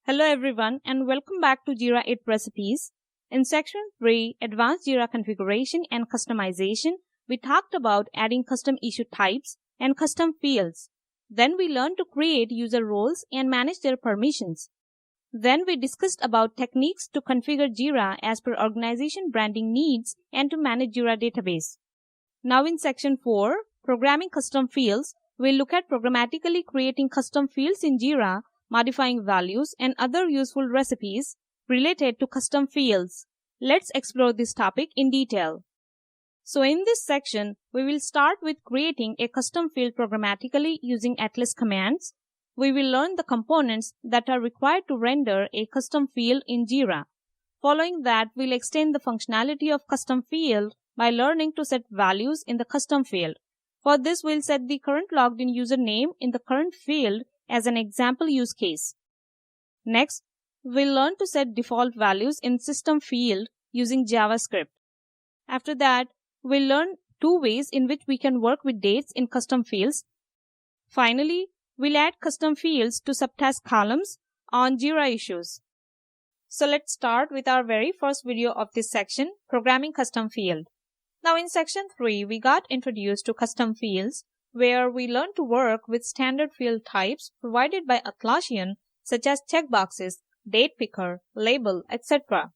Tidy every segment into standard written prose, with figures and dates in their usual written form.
Hello everyone and welcome back to Jira 8 Recipes. In section 3, Advanced Jira Configuration and Customization, we talked about adding custom issue types and custom fields. Then we learned to create user roles and manage their permissions. Then we discussed about techniques to configure Jira as per organization branding needs and to manage Jira database. Now in section 4, Programming Custom Fields, we'll look at programmatically creating custom fields in Jira, modifying values, and other useful recipes related to custom fields. Let's explore this topic in detail. So in this section, we will start with creating a custom field programmatically using Atlas commands. We will learn the components that are required to render a custom field in Jira. Following that, we'll extend the functionality of custom field by learning to set values in the custom field. For this, we'll set the current logged in username in the current field as an example use case. Next, we'll learn to set default values in system field using JavaScript. After that, we'll learn 2 ways in which we can work with dates in custom fields. Finally, we'll add custom fields to subtask columns on Jira issues. So let's start with our very first video of this section, Programming Custom Field. Now in section 3, we got introduced to custom fields, where we learned to work with standard field types provided by Atlassian, such as checkboxes, date picker, label, etc.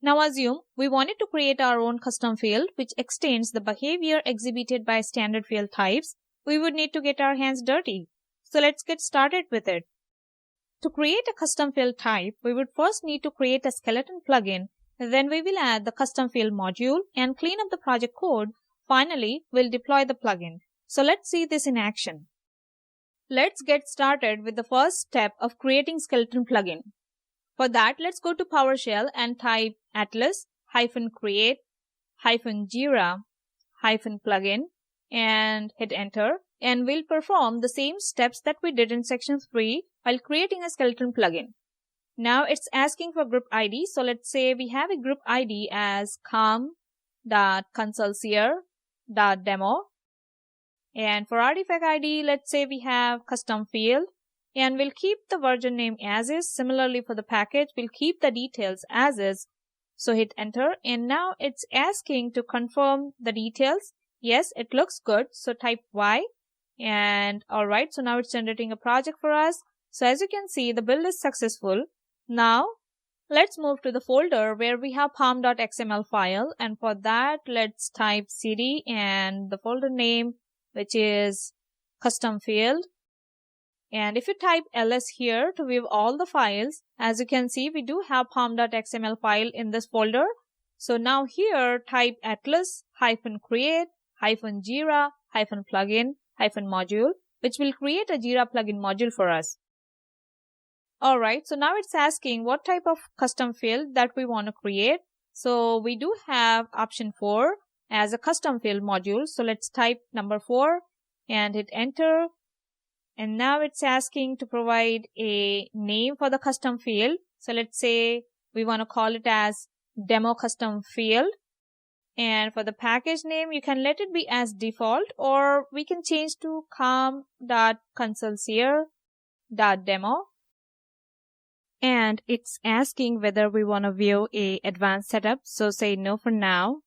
Now assume we wanted to create our own custom field which extends the behavior exhibited by standard field types. We would need to get our hands dirty. So let's get started with it. To create a custom field type, we would first need to create a skeleton plugin. Then we will add the custom field module and clean up the project code. Finally, we'll deploy the plugin. So let's see this in action. Let's get started with the first step of creating skeleton plugin. For that, let's go to PowerShell and type atlas-create-jira-plugin and hit enter. And we'll perform the same steps that we did in section 3 while creating a skeleton plugin. Now it's asking for group ID. So let's say we have a group ID as com.consulseer.demo. And for artifact ID, let's say we have custom field. And we'll keep the version name as is. Similarly for the package, we'll keep the details as is. So hit enter. And now it's asking to confirm the details. Yes, it looks good. So type Y. And alright, so now it's generating a project for us. So as you can see, the build is successful. Now, let's move to the folder where we have pom.xml file. And for that, let's type cd and the folder name, which is custom field. And if you type ls here to view all the files, as you can see, we do have pom.xml file in this folder. So now here, type atlas-create-jira-plugin-module, which will create a Jira plugin module for us. Alright, so now it's asking what type of custom field that we want to create. So we do have option 4 as a custom field module. So let's type number 4 and hit enter. And now it's asking to provide a name for the custom field. So let's say we want to call it as demo custom field. And for the package name, you can let it be as default, or we can change to com.consulseer.demo. And it's asking whether we want to view a advanced setup. So say no for now.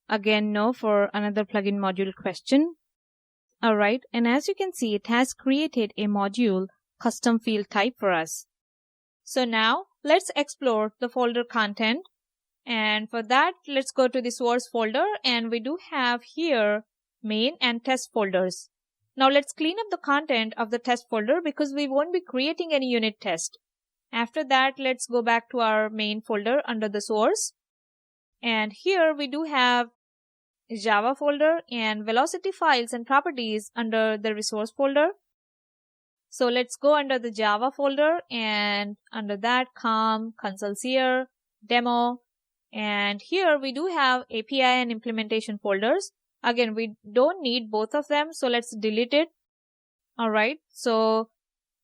Again, no for another plugin module question. Alright, and as you can see, it has created a module custom field type for us. So now let's explore the folder content. And for that, let's go to the source folder, and we do have here main and test folders. Now let's clean up the content of the test folder because we won't be creating any unit test. After that, let's go back to our main folder under the source. And here we do have Java folder and velocity files and properties under the resource folder. So let's go under the Java folder, and under that consulseer, demo. And here we do have API and implementation folders. Again, we don't need both of them, so let's delete it. Alright, so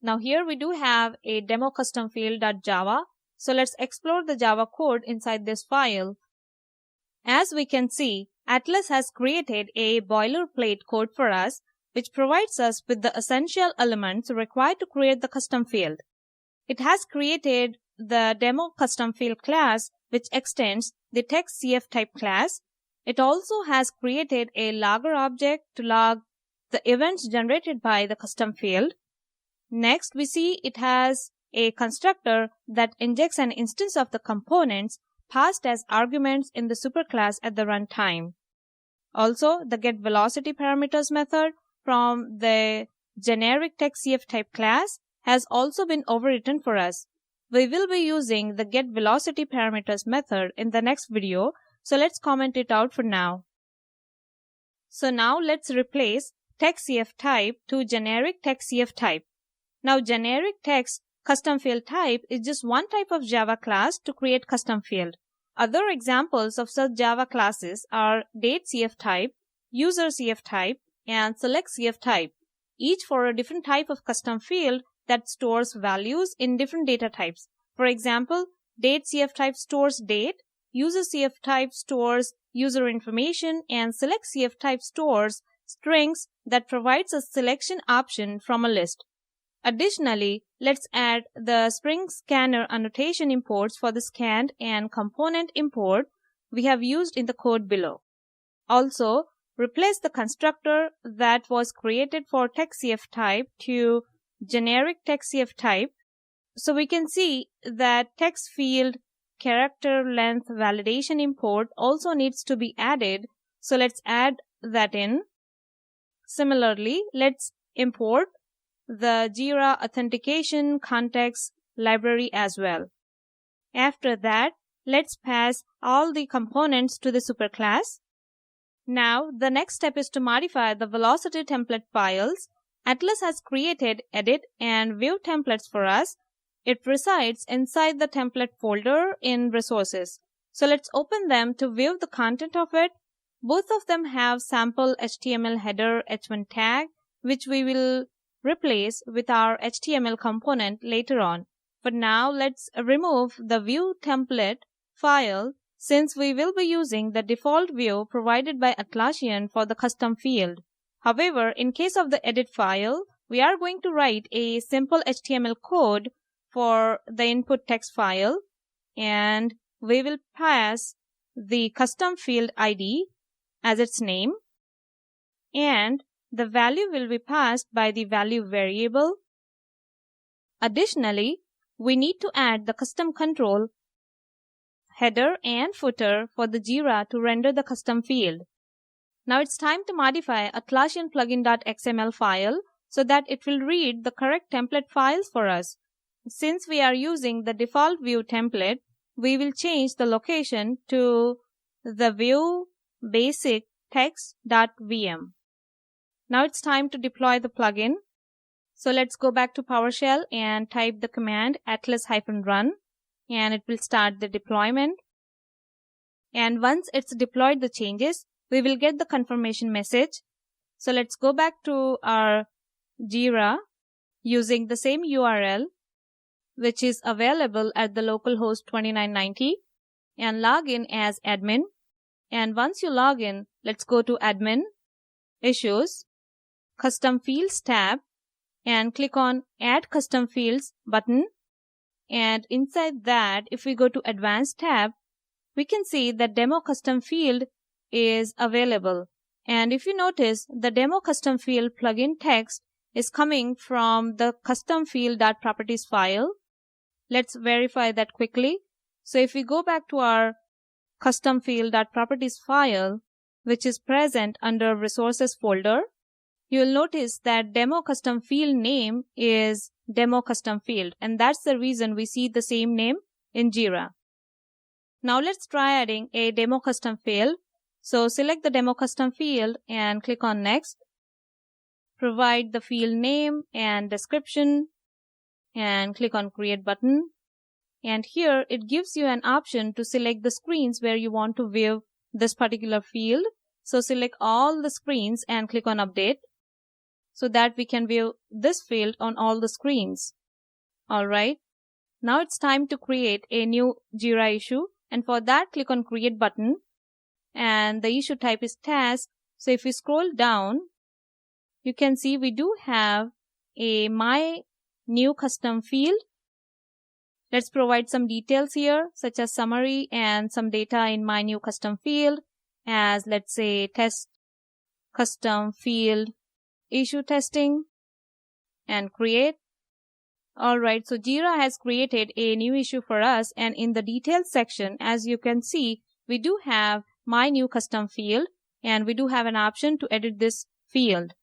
now here we do have a demo custom field.java. So let's explore the Java code inside this file. As we can see, Atlas has created a boilerplate code for us, which provides us with the essential elements required to create the custom field. It has created the demo custom field class, which extends the text CF type class. It also has created a logger object to log the events generated by the custom field. Next, we see it has a constructor that injects an instance of the components passed as arguments in the superclass at the runtime. Also, the getVelocity parameters method from the generic textCF type class has also been overwritten for us. We will be using the getVelocity parameters method in the next video, so let's comment it out for now. So now let's replace textCF type to generic textCF type. Now generic text custom field type is just one type of Java class to create custom field. Other examples of such Java classes are dateCF type, userCF type, and selectCF type, each for a different type of custom field that stores values in different data types. For example, dateCF type stores date, userCF type stores user information, and selectCF type stores strings that provides a selection option from a list. Additionally, let's add the Spring Scanner annotation imports for the scanned and component import we have used in the code below. Also, replace the constructor that was created for textCF type to generic textCF type. So we can see that text field character length validation import also needs to be added. So let's add that in. Similarly, let's import the Jira authentication context library as well. After that, let's pass all the components to the superclass. Now, the next step is to modify the velocity template files. Atlas has created edit and view templates for us. It resides inside the template folder in resources. So let's open them to view the content of it. Both of them have sample HTML header h1 tag, which we will replace with our HTML component later on. But now let's remove the view template file since we will be using the default view provided by Atlassian for the custom field. However, in case of the edit file, we are going to write a simple HTML code for the input text file, and we will pass the custom field ID as its name, and the value will be passed by the value variable. Additionally, we need to add the custom control header and footer for the Jira to render the custom field. Now it's time to modify Atlassian plugin.xml file so that it will read the correct template files for us. Since we are using the default view template, we will change the location to the view basic text.vm. Now it's time to deploy the plugin. So let's go back to PowerShell and type the command atlas-run, and it will start the deployment. And once it's deployed the changes, we will get the confirmation message. So let's go back to our Jira using the same URL, which is available at the localhost 2990, and log in as admin. And once you log in, let's go to Admin, Issues, Custom Fields tab, and click on Add Custom Fields button. And inside that, if we go to Advanced tab, we can see that Demo Custom Field is available. And if you notice, the Demo Custom Field plugin text is coming from the custom field.properties file. Let's verify that quickly. So if we go back to our custom field.properties file, which is present under resources folder, you will notice that demo custom field name is demo custom field, and that's the reason we see the same name in Jira. Now let's try adding a demo custom field. So select the demo custom field and click on next. Provide the field name and description and click on create button. And here it gives you an option to select the screens where you want to view this particular field. So select all the screens and click on update so that we can view this field on all the screens. Alright, now it's time to create a new Jira issue, and for that click on create button, and the issue type is task. So if we scroll down, you can see we do have a my new custom field, Let's provide some details here, such as summary and some data in my new custom field, as let's say test custom field issue testing, and create. Alright, so Jira has created a new issue for us, and in the details section, as you can see, we do have my new custom field, and we do have an option to edit this field.